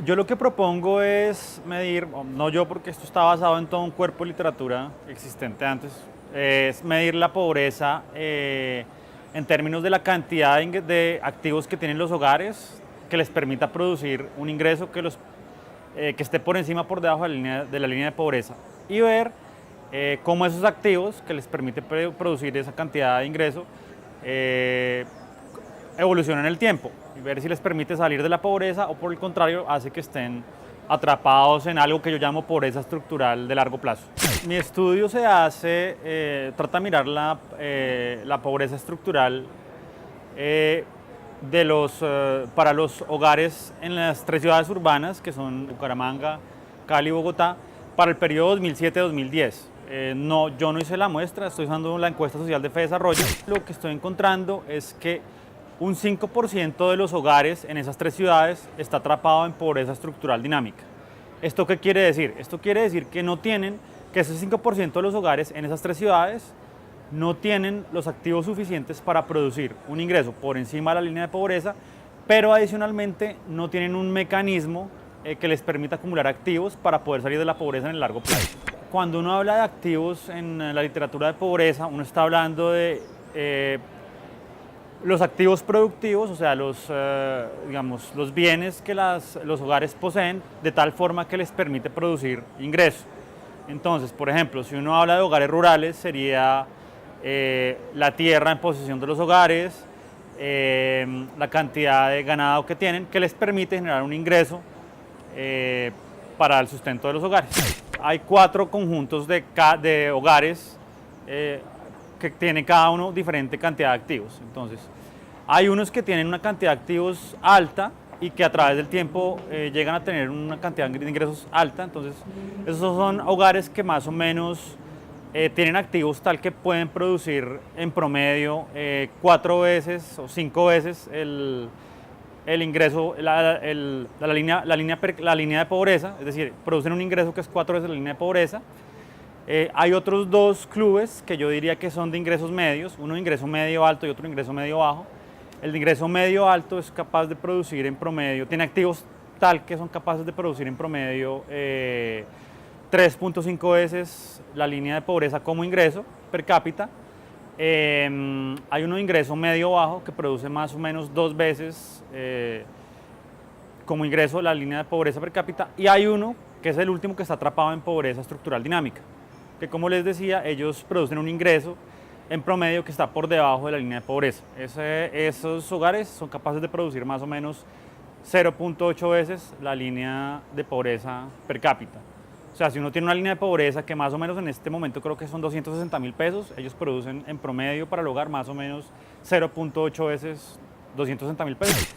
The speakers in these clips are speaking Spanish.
Yo lo que propongo es medir, no yo porque esto está basado en todo un cuerpo de literatura existente antes, es medir la pobreza en términos de la cantidad de activos que tienen los hogares que les permita producir un ingreso que esté por encima o por debajo de la línea de pobreza y ver cómo esos activos que les permite producir esa cantidad de ingreso evolucionan en el tiempo y ver si les permite salir de la pobreza o por el contrario hace que estén atrapados en algo que yo llamo pobreza estructural de largo plazo. Mi estudio se trata de mirar la pobreza estructural para los hogares en las tres ciudades urbanas, que son Bucaramanga, Cali y Bogotá, para el periodo 2007-2010. Yo no hice la muestra, estoy usando la encuesta social de FEDesarrollo. Lo que estoy encontrando es que un 5% de los hogares en esas tres ciudades está atrapado en pobreza estructural dinámica. ¿Esto qué quiere decir? Esto quiere decir que ese 5% de los hogares en esas tres ciudades no tienen los activos suficientes para producir un ingreso por encima de la línea de pobreza, pero adicionalmente no tienen un mecanismo que les permita acumular activos para poder salir de la pobreza en el largo plazo. Cuando uno habla de activos en la literatura de pobreza, uno está hablando de los activos productivos, o sea, los bienes que los hogares poseen de tal forma que les permite producir ingresos. Entonces, por ejemplo, si uno habla de hogares rurales, sería la tierra en posesión de los hogares, la cantidad de ganado que tienen, que les permite generar un ingreso para el sustento de los hogares. Hay 4 conjuntos de hogares que tienen cada uno diferente cantidad de activos. Entonces, hay unos que tienen una cantidad de activos alta y que a través del tiempo llegan a tener una cantidad de ingresos alta. Entonces, esos son hogares que más o menos tienen activos tal que pueden producir en promedio 4 veces o 5 veces el ingreso, la línea de pobreza, es decir, producen un ingreso que es 4 veces la línea de pobreza. Hay otros 2 clubes que yo diría que son de ingresos medios, uno de ingreso medio alto y otro de ingreso medio bajo. El de ingreso medio alto es capaz de producir en promedio, tiene activos tal que son capaces de producir en promedio 3.5 veces la línea de pobreza como ingreso per cápita. Hay uno de ingreso medio bajo que produce más o menos 2 veces como ingreso la línea de pobreza per cápita, y hay uno que es el último que está atrapado en pobreza estructural dinámica, que como les decía, ellos producen un ingreso en promedio que está por debajo de la línea de pobreza. Esos hogares son capaces de producir más o menos 0.8 veces la línea de pobreza per cápita. O sea, si uno tiene una línea de pobreza que más o menos en este momento creo que son 260.000 pesos, ellos producen en promedio para el hogar más o menos 0.8 veces 260.000 pesos.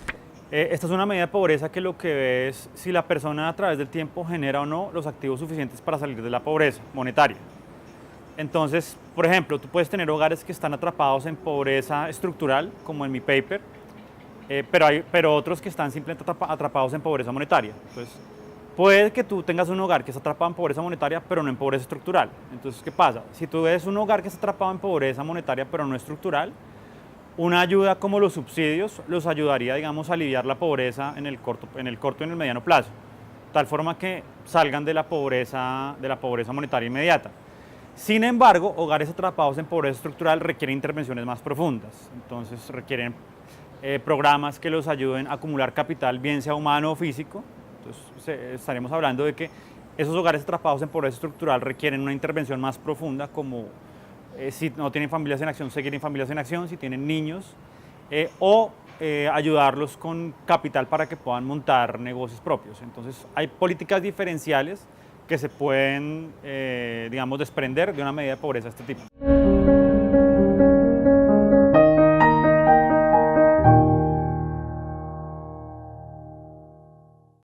Esta es una medida de pobreza que lo que ve es si la persona a través del tiempo genera o no los activos suficientes para salir de la pobreza monetaria. Entonces, por ejemplo, tú puedes tener hogares que están atrapados en pobreza estructural, como en mi paper, pero otros que están simplemente atrapados en pobreza monetaria. Entonces, puede que tú tengas un hogar que está atrapado en pobreza monetaria, pero no en pobreza estructural. Entonces, ¿qué pasa? Si tú ves un hogar que está atrapado en pobreza monetaria, pero no estructural, una ayuda como los subsidios los ayudaría, digamos, a aliviar la pobreza en el corto y en el mediano plazo, tal forma que salgan de la pobreza monetaria inmediata. Sin embargo, hogares atrapados en pobreza estructural requieren intervenciones más profundas, entonces requieren programas que los ayuden a acumular capital, bien sea humano o físico. Entonces estaremos hablando de que esos hogares atrapados en pobreza estructural requieren una intervención más profunda, como si no tienen familias en acción, seguir en familias en acción, si tienen niños, o ayudarlos con capital para que puedan montar negocios propios. Entonces hay políticas diferenciales que se pueden, digamos, desprender de una medida de pobreza de este tipo.